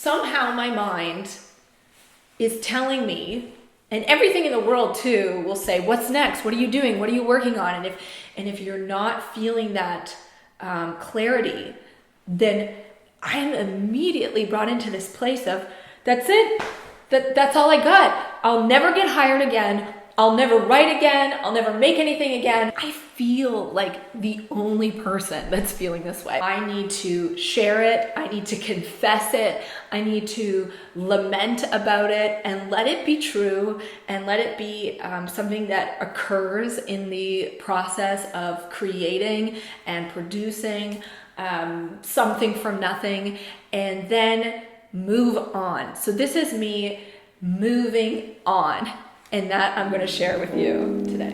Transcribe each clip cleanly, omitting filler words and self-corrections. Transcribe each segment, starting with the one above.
somehow my mind is telling me, and everything in the world too will say, what's next? What are you doing? What are you working on? And if you're not feeling that clarity, then I am immediately brought into this place of, that's it. That's all I got. I'll never get hired again. I'll never write again. I'll never make anything again. I feel like the only person that's feeling this way. I need to share it. I need to confess it. I need to lament about it and let it be true and let it be something that occurs in the process of creating and producing something from nothing, and then move on. So this is me moving on, and that I'm going to share with you today.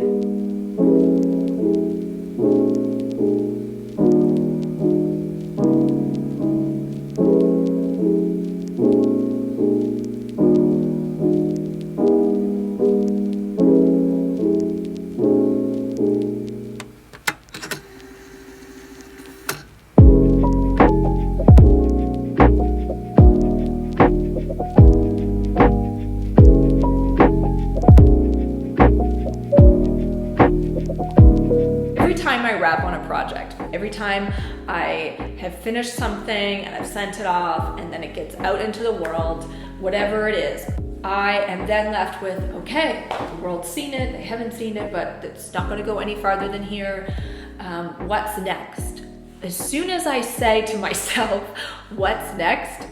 Every time I have finished something and I've sent it off and then it gets out into the world, whatever it is, I am then left with, okay, the world's seen it, they haven't seen it, but it's not going to go any farther than here. What's next? As soon as I say to myself, what's next?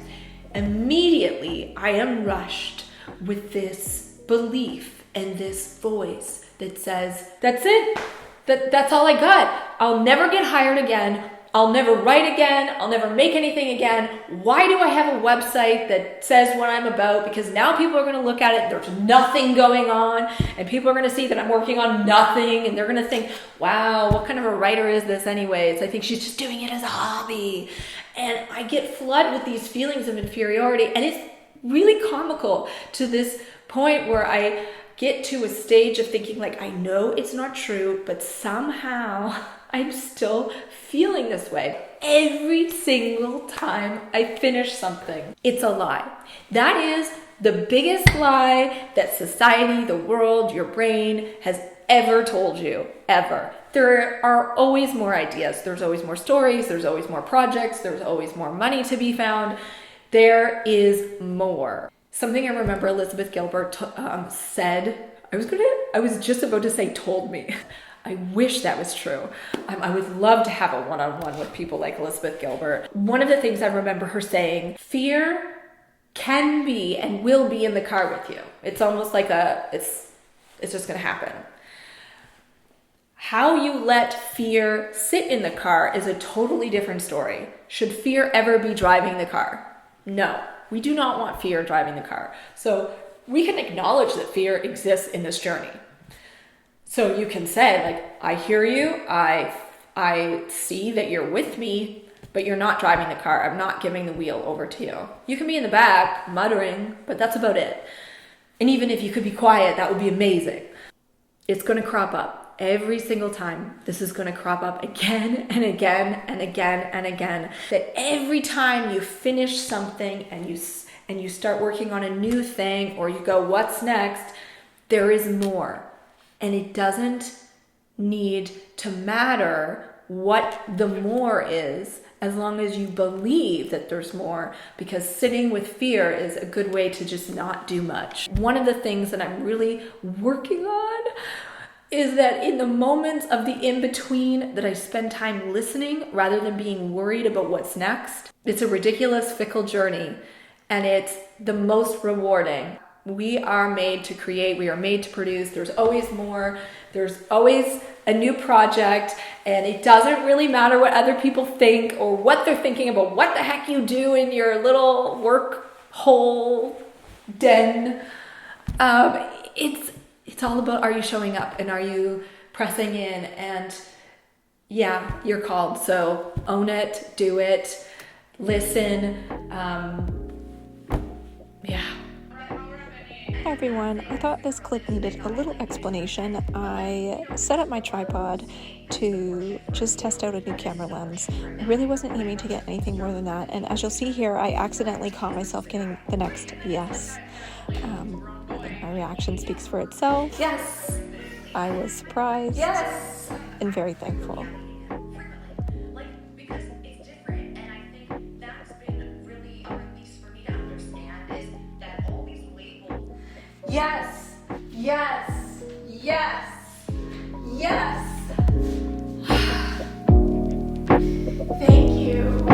Immediately I am rushed with this belief and this voice that says, that's it. That's all I got. I'll never get hired again. I'll never write again. I'll never make anything again. Why do I have a website that says what I'm about? Because now people are going to look at it. There's nothing going on. And people are going to see that I'm working on nothing. And they're going to think, wow, what kind of a writer is this anyways? I think she's just doing it as a hobby. And I get flooded with these feelings of inferiority. And it's really comical to this point where I get to a stage of thinking like, I know it's not true, but somehow I'm still feeling this way. Every single time I finish something, it's a lie. That is the biggest lie that society, the world, your brain has ever told you, ever. There are always more ideas. There's always more stories. There's always more projects. There's always more money to be found. There is more. Something I remember Elizabeth Gilbert said, I was just about to say told me. I wish that was true. I would love to have a one-on-one with people like Elizabeth Gilbert. One of the things I remember her saying, fear can be and will be in the car with you. It's almost like it's just gonna happen. How you let fear sit in the car is a totally different story. Should fear ever be driving the car? No. We do not want fear driving the car. So we can acknowledge that fear exists in this journey. So you can say, like, I hear you, I see that you're with me, but you're not driving the car. I'm not giving the wheel over to you. You can be in the back muttering, but that's about it. And even if you could be quiet, that would be amazing. It's going to crop up. Every single time, this is going to crop up again and again and again and again. That every time you finish something and you start working on a new thing, or you go, what's next? There is more. And it doesn't need to matter what the more is, as long as you believe that there's more, because sitting with fear is a good way to just not do much. One of the things that I'm really working on is that in the moments of the in-between that I spend time listening rather than being worried about what's next. It's a ridiculous, fickle journey, and it's the most rewarding. We are made to create, we are made to produce. There's always more, there's always a new project, and it doesn't really matter what other people think or what they're thinking about what the heck you do in your little work hole den. It's all about, are you showing up and are you pressing in? And yeah, you're called. So own it, do it, listen. Yeah. everyone, I thought this clip needed a little explanation. I set up my tripod to just test out a new camera lens. I really wasn't aiming to get anything more than that, and as you'll see here, I accidentally caught myself getting the next yes. I think my reaction speaks for itself. Yes. I was surprised. Yes. And very thankful. Because it's different, and I think that's been really, or at least for me to understand, is that all these labels. Yes. Yes. Yes. Yes. Thank you.